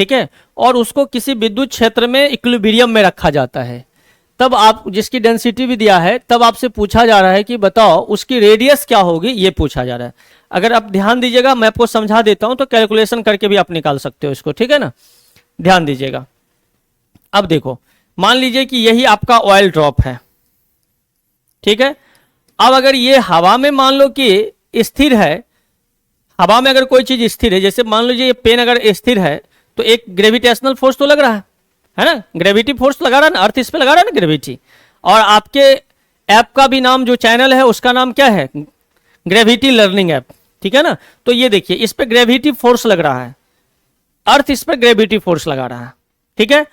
ठीक है, और उसको किसी विद्युत क्षेत्र में इक्विलिब्रियम में रखा जाता है, तब आप जिसकी डेंसिटी भी दिया है, तब आपसे पूछा जा रहा है कि बताओ उसकी रेडियस क्या होगी, ये पूछा जा रहा है। अगर आप ध्यान दीजिएगा, मैं आपको समझा देता हूं, तो कैलकुलेशन करके भी आप निकाल सकते हो इसको, ठीक है ना, ध्यान दीजिएगा। अब देखो, मान लीजिए कि यही आपका ऑयल ड्रॉप है, ठीक है। अब अगर ये हवा में मान लो कि स्थिर है, हवा में अगर कोई चीज स्थिर है, जैसे मान लीजिए ये पेन अगर स्थिर है, तो एक ग्रेविटेशनल फोर्स तो लग रहा है ना, ग्रेविटी फोर्स लगा रहा है ना, अर्थ इस पे लगा रहा है ना ग्रेविटी। और आपके ऐप का भी नाम, जो चैनल है उसका नाम क्या है, ग्रेविटी लर्निंग ऐप, ठीक है ना। तो ये देखिए, इस पे ग्रेविटी फोर्स लग रहा है, अर्थ इस पर ग्रेविटी फोर्स लगा रहा है, ठीक है।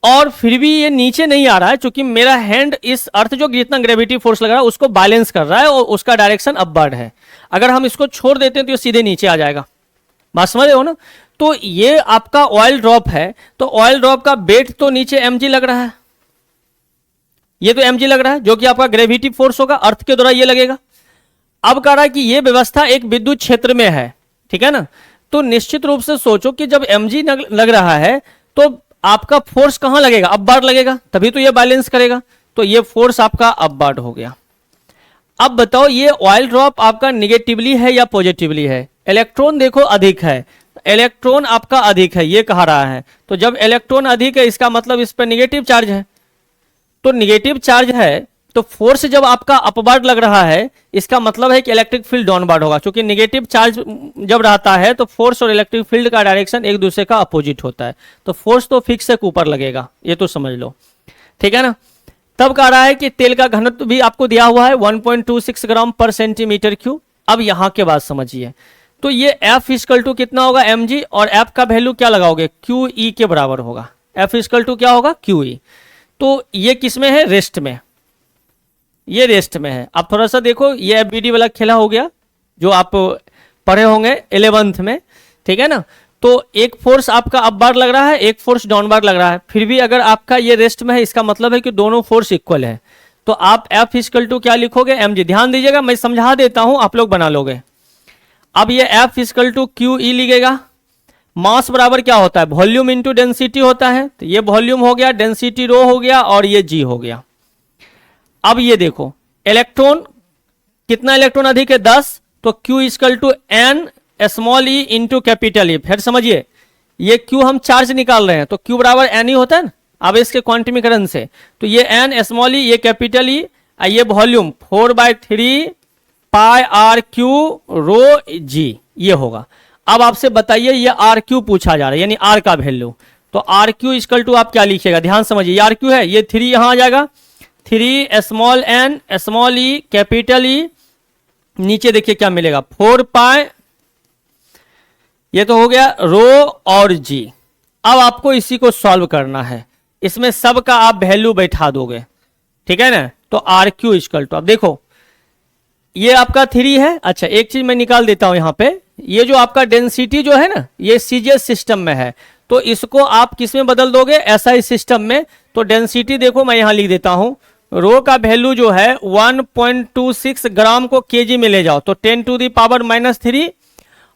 और फिर भी ये नीचे नहीं आ रहा है, क्योंकि मेरा हैंड इस अर्थ जो जितना ग्रेविटी फोर्स लग रहा है उसको बैलेंस कर रहा है, और उसका डायरेक्शन अपवर्ड है। अगर हम इसको छोड़ देते हैं तो ये सीधे नीचे आ जाएगा, बात समझ रहे हो ना। तो ये आपका ऑयल ड्रॉप है, तो ऑयल ड्रॉप का वेट तो नीचे mg लग रहा है, ये तो mg लग रहा है, जो कि आपका ग्रेविटी फोर्स होगा, अर्थ के द्वारा ये लगेगा। अब कह रहा है कि ये व्यवस्था एक विद्युत क्षेत्र में है, ठीक है ना। तो निश्चित रूप से सोचो कि जब mg लग रहा है तो आपका फोर्स कहां लगेगा, अपवर्ड लगेगा, तभी तो ये बैलेंस करेगा। तो ये फोर्स आपका अपवर्ड हो गया। अब बताओ ये ऑयल ड्रॉप आपका निगेटिवली है या पॉजिटिवली है। इलेक्ट्रॉन देखो अधिक है, इलेक्ट्रॉन आपका अधिक है, ये कहा रहा है। तो जब इलेक्ट्रॉन अधिक है, इसका मतलब इस पर निगेटिव चार्ज है। तो निगेटिव चार्ज है, तो फोर्स जब आपका अपवर्ड लग रहा है, इसका मतलब है कि इलेक्ट्रिक फील्ड डाउनवर्ड होगा, क्योंकि निगेटिव चार्ज जब रहता है तो फोर्स और इलेक्ट्रिक फील्ड का डायरेक्शन एक दूसरे का अपोजिट होता है। तो फोर्स तो फिक्स है, ऊपर लगेगा, ये तो समझ लो, ठीक है ना। तब कह रहा है कि तेल का घनत्व भी आपको दिया हुआ है 1.26 ग्राम पर सेंटीमीटर क्यूब। अब यहां के बाद समझिए, तो ये F इक्वल टू कितना होगा mg, और F का वैल्यू क्या लगाओगे, QE के बराबर होगा। F इक्वल टू क्या होगा, QE। तो ये किस में है, रेस्ट में, ये रेस्ट में है। अब थोड़ा सा देखो, ये FBD वाला खेला हो गया जो आप पढ़े होंगे 11th में, ठीक है ना। तो एक फोर्स आपका अपवर्ड लग रहा है, एक फोर्स डाउनवर्ड लग रहा है, फिर भी अगर आपका ये रेस्ट में है, इसका मतलब है कि दोनों फोर्स इक्वल है। तो आप F इक्वल टू क्या लिखोगे, mg। ध्यान दीजिएगा, मैं समझा देता हूं, आप लोग बना लोगे। अब ये F इक्वल टू QE लिखेगा। मास बराबर क्या होता है, वॉल्यूम इंटू डेंसिटी होता है। तो ये वॉल्यूम हो गया, डेंसिटी रो हो गया, और ये g हो गया। अब ये देखो, इलेक्ट्रॉन कितना, इलेक्ट्रॉन अधिक है 10, तो Q equal to n small e into capital E। फिर समझिए, ये Q हम चार्ज निकाल रहे हैं, तो Q बराबर n ही होता है ना, अब इसके क्वांटिमीकरण से। तो ये n स्मॉल e, ये कैपिटल E, ये volume 4/3 pi r cube rho g, ये होगा। अब आपसे बताइए, ये आर क्यू पूछा जा रहा है, यानी आर का वैल्यू। तो आर क्यू इक्वल टू आप क्या लिखिएगा, ध्यान समझिए, आर क्यू है, ये 3 यहां आ जाएगा, 3 small n small e capital E, नीचे देखिए क्या मिलेगा 4 पाई, ये तो हो गया रो और g। अब आपको इसी को सॉल्व करना है, इसमें सब का आप वैल्यू बैठा दोगे, ठीक है ना। तो आर क्यू इक्वल टू, अब देखो ये आपका 3 है। अच्छा, एक चीज मैं निकाल देता हूं यहां पे, ये जो आपका डेंसिटी जो है ना, ये सीजीएस सिस्टम में है, तो इसको आप किस में बदल दोगे, एसआई सिस्टम में। तो डेंसिटी देखो मैं यहां लिख देता हूं, रो का वैल्यू जो है 1.26 ग्राम को केजी में ले जाओ, तो 10 टू दी पावर -3,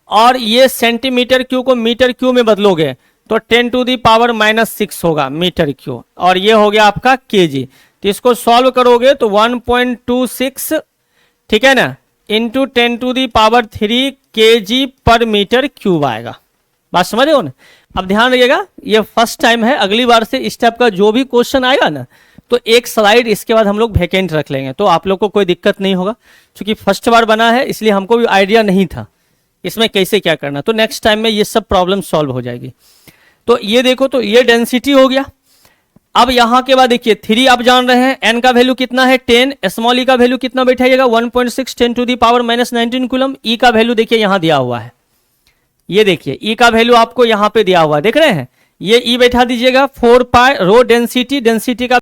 और ये सेंटीमीटर क्यू को मीटर क्यू में बदलोगे तो 10 टू दी पावर -6 होगा मीटर क्यू, और ये हो गया आपका केजी। तो इसको सॉल्व करोगे तो 1.26, ठीक है ना, into 10 to the power 3 K G पर मीटर क्यूब आएगा। बात समझ रहे हो ना। अब ध्यान रखिएगा, ये फर्स्ट टाइम है, अगली बार से इस टाइप का जो भी क्वेश्चन आएगा ना, तो एक स्लाइड इसके बाद हम लोग वैकेंट रख लेंगे, तो आप लोग को कोई दिक्कत नहीं होगा। क्योंकि फर्स्ट बार बना है, इसलिए हमको भी आइडिया नहीं था इसमें कैसे क्या करना, तो नेक्स्ट टाइम में ये सब प्रॉब्लम सॉल्व हो जाएगी। तो ये देखो, तो ये डेंसिटी हो गया। अब यहां के बाद देखिए 3 आप जान रहे हैं, n का वैल्यू कितना है 10, स्मॉल e का वैल्यू कितना बैठाइएगा 1.6 10 to the power -19 coulomb. e का वैल्यू देखिए यहां दिया हुआ है, ये देखिए e का वैल्यू आपको यहां पे दिया हुआ है, देख रहे हैं, ये e बैठा दीजिएगा 4 पाई रो डेंसिटी, डेंसिटी का